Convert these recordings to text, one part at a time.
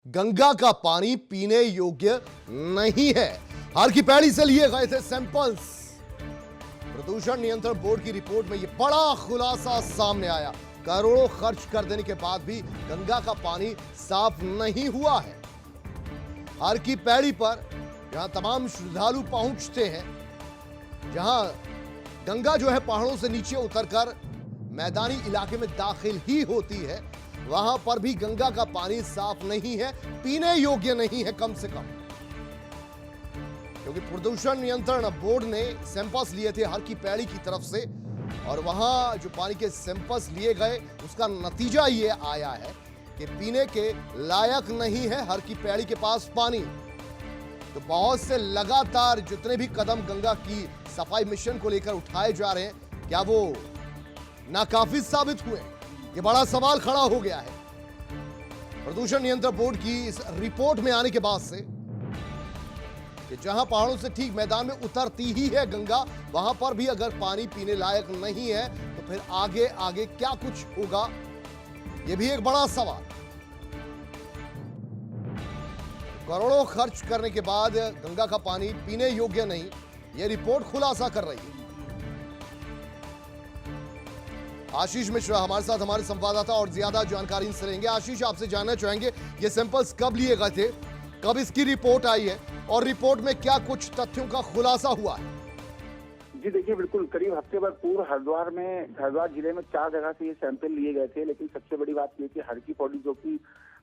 गंगा का पानी पीने योग्य नहीं है। हर की पैड़ी से लिए गए थे सैंपल्स। प्रदूषण नियंत्रण बोर्ड की रिपोर्ट में यह बड़ा खुलासा सामने आया। करोड़ों खर्च कर देने के बाद भी गंगा का पानी साफ नहीं हुआ है। हर की पैड़ी पर जहां तमाम श्रद्धालु पहुंचते हैं, जहां गंगा जो है पहाड़ों से नीचे उतरकर मैदानी इलाके में दाखिल ही होती है, वहां पर भी गंगा का पानी साफ नहीं है, पीने योग्य नहीं है कम से कम। क्योंकि प्रदूषण नियंत्रण बोर्ड ने सैंपल्स लिए थे हर की पैड़ी की तरफ से, और वहां जो पानी के सैंपल्स लिए गए उसका नतीजा ये आया है कि पीने के लायक नहीं है हर की पैड़ी के पास पानी। तो बहुत से लगातार जितने भी कदम गंगा की सफाई मिशन को लेकर उठाए जा रहे हैं, क्या वो नाकाफी साबित हुए? ये बड़ा सवाल खड़ा हो गया है। प्रदूषण नियंत्रण बोर्ड की इस रिपोर्ट में आने के बाद से कि जहां पहाड़ों से ठीक मैदान में उतरती ही है गंगा, वहां पर भी अगर पानी पीने लायक नहीं है तो फिर आगे आगे क्या कुछ होगा, यह भी एक बड़ा सवाल। करोड़ों खर्च करने के बाद गंगा का पानी पीने योग्य नहीं, यह रिपोर्ट खुलासा कर रही है। आशीष मिश्रा हमारे साथ, हमारे संवाददाता, और ज्यादा जानकारी इनसे लेंगे। आशीष, आपसे जानना चाहेंगे ये सैंपल्स कब लिए गए थे, कब इसकी रिपोर्ट आई है, और रिपोर्ट में क्या कुछ तथ्यों का खुलासा हुआ है? जी देखिए, बिल्कुल करीब हफ्ते भर पूर्व हरिद्वार जिले में 4 जगह से ये सैंपल लिए गए थे। लेकिन सबसे बड़ी बात ये कि हर की पौड़ी जो कि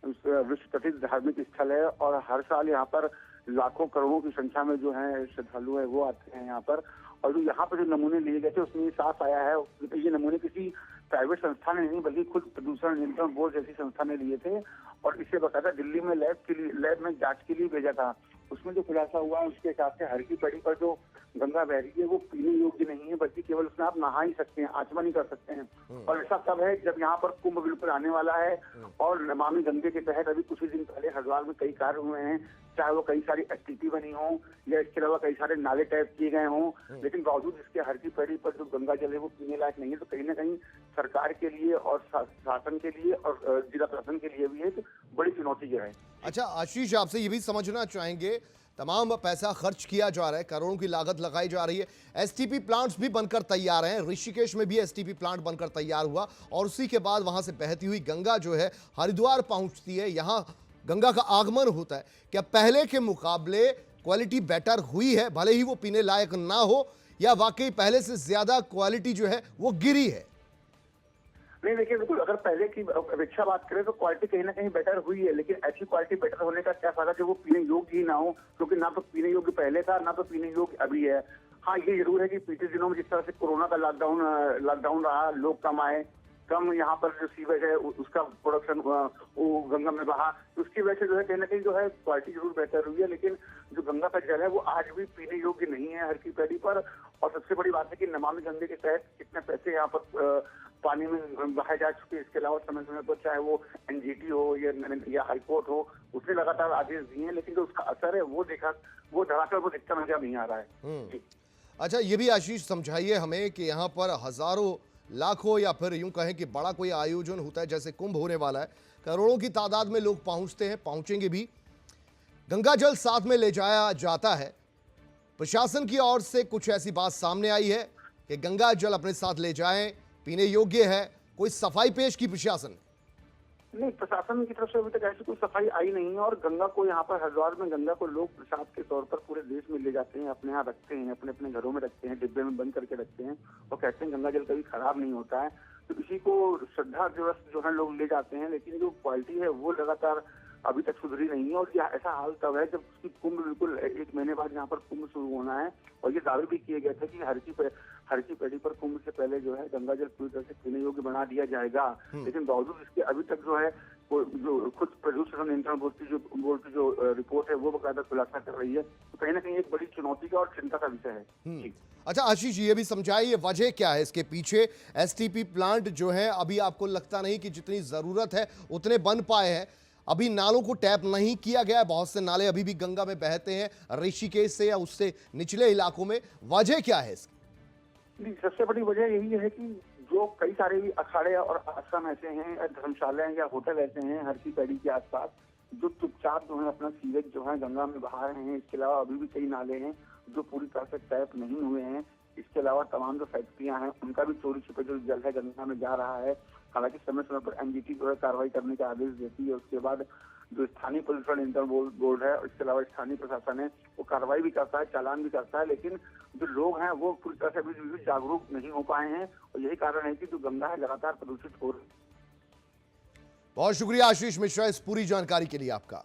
विश्व प्रसिद्ध धार्मिक स्थल है और हर साल यहाँ पर लाखों करोड़ों की संख्या में जो है श्रद्धालु है वो आते हैं यहाँ पर। और जो यहाँ पर जो नमूने लिए गए थे उसमें ये साफ आया है, ये नमूने किसी प्राइवेट संस्था ने नहीं बल्कि खुद प्रदूषण नियंत्रण बोर्ड जैसी संस्था ने लिए थे और इसे बकायदा दिल्ली में लैब में जांच के लिए भेजा था। उसमें जो खुलासा हुआ उसके हिसाब से हर की पैड़ी पर जो गंगा बह रही है वो पीने योग्य नहीं है, बल्कि केवल उसमें आप नहा ही सकते हैं, आचमन ही कर सकते हैं। और ऐसा तब है जब यहाँ पर कुंभ बिल्कुल आने वाला है और नमामि गंगे के तहत अभी कुछ ही दिन पहले हरिद्वार में कई कार्य हुए हैं, चाहे वो कई सारी एसटीपी बनी हो या इसके अलावा कई सारे नाले टाइप किए गए हों, लेकिन बावजूद इसके हर की पैड़ी पर जो गंगा जल है वो पीने लायक नहीं है। तो कहीं ना कहीं सरकार के लिए और शासन के लिए और जिला प्रशासन के लिए भी एक बड़ी चुनौती जो है। अच्छा आशीष, आपसे ये भी समझना चाहेंगे, तमाम पैसा खर्च किया जा रहा है, करोड़ों की लागत लगाई जा रही है, एसटीपी प्लांट्स भी बनकर तैयार हैं। ऋषिकेश में भी एसटीपी प्लांट बनकर तैयार हुआ और उसी के बाद वहां से बहती हुई गंगा जो है हरिद्वार पहुंचती है, यहां गंगा का आगमन होता है। क्या पहले के मुकाबले क्वालिटी बेटर हुई है, भले ही वो पीने लायक ना हो, या वाकई पहले से ज्यादा क्वालिटी जो है वो गिरी है? नहीं देखिए, बिल्कुल अगर पहले की अपेक्षा बात करें तो क्वालिटी कहीं ना कहीं बेटर हुई है, लेकिन ऐसी क्वालिटी बेटर होने का क्या फायदा जब वो पीने योग्य ही ना हो, क्योंकि ना तो पीने योग्य पहले था ना तो पीने योग्य अभी है। हाँ, ये जरूर है कि पिछले दिनों में जिस तरह से कोरोना का लॉकडाउन रहा, लोग कम आए, कम यहाँ पर जो सीवेज है उसका प्रोडक्शन वो गंगा में बहा, तो उसकी वजह से जो है कहीं ना कहीं जो है क्वालिटी जरूर बेहतर हुई है, लेकिन जो गंगा का जल है वो आज भी पीने योग्य नहीं है हर की पैड़ी पर। और सबसे बड़ी बात है कि नमामि गंगे के तहत कितने पैसे यहाँ पर पानी में बहाए जा चुके हैं। इसके अलावा समय समय पर चाहे वो एनजीटी हो या हाईकोर्ट हो, उसने लगातार आदेश दिए हैं, लेकिन जो उसका असर है वो धरातल वो दिखता नजर नहीं आ रहा है। अच्छा, ये भी आशीष समझाइए हमें कि यहाँ पर हजारों लाखों या फिर यूं कहें कि बड़ा कोई आयोजन होता है, जैसे कुंभ होने वाला है, करोड़ों की तादाद में लोग पहुंचते हैं, पहुंचेंगे भी, गंगा जल साथ में ले जाया जाता है। प्रशासन की ओर से कुछ ऐसी बात सामने आई है कि गंगा जल अपने साथ ले जाएं, पीने योग्य है, कोई सफाई पेश की प्रशासन ने? नहीं, प्रशासन की तरफ से अभी तक ऐसी कोई सफाई आई नहीं है। और गंगा को यहाँ पर हरिद्वार में गंगा को लोग प्रसाद के तौर पर पूरे देश में ले जाते हैं, अपने यहाँ रखते हैं, अपने अपने घरों में रखते हैं, डिब्बे में बंद करके रखते हैं और कहते हैं गंगा जल कभी खराब नहीं होता है। तो इसी को श्रद्धा दिवस जो है लोग ले जाते हैं, लेकिन जो क्वालिटी है वो लगातार अभी तक सुधरी नहीं है। और ऐसा हाल तब है जब उसकी कुंभ बिल्कुल 1 महीने बाद यहाँ पर कुंभ शुरू होना है, और ये दावे भी किए गए थे कि हर की पैड़ी पर कुंभ से पहले जो है गंगा जल पूरी तरह से पीने योग्य बना दिया जाएगा। लेकिन बावजूद इसके अभी तक जो है जो खुद प्रदूषण नियंत्रण बोर्ड की जो रिपोर्ट है वो बकायदा खुलासा कर रही है। तो कहीं ना कहीं एक बड़ी चुनौती का और चिंता का विषय है। अच्छा आशीष, ये भी समझाइए वजह क्या है इसके पीछे? एसटीपी प्लांट जो है अभी आपको लगता नहीं कि जितनी जरूरत है उतने बन पाए हैं, अभी नालों को टैप नहीं किया गया है, बहुत से नाले अभी भी गंगा में बहते हैं ऋषिकेश से या उससे निचले इलाकों में, वजह क्या है इसकी? सबसे बड़ी वजह यही है कि जो कई सारे अखाड़े और आश्रम ऐसे हैं, धर्मशालाएं या होटल ऐसे हैं हर की पैड़ी के आसपास, जो चुपचाप जो है अपना सीवेज जो है गंगा में बहा रहे हैं। इसके अलावा अभी भी कई नाले हैं जो पूरी तरह से टैप नहीं हुए हैं। इसके अलावा तमाम जो फैक्ट्रियां हैं उनका भी चोरी छिपे जो जल है गंगा में जा रहा है। हालांकि समय समय पर एनजीटी जो है कार्रवाई करने का आदेश देती है। उसके बाद जो स्थानीय प्रदूषण नियंत्रण बोर्ड है और इसके अलावा स्थानीय प्रशासन है वो कार्रवाई भी करता है, चालान भी करता है। लेकिन जो लोग हैं वो पूरी तरह से अभी भी जागरूक नहीं हो पाए हैं और यही कारण है कि जो गंगा है लगातार प्रदूषित हो रही है। बहुत शुक्रिया आशीष मिश्रा इस पूरी जानकारी के लिए आपका।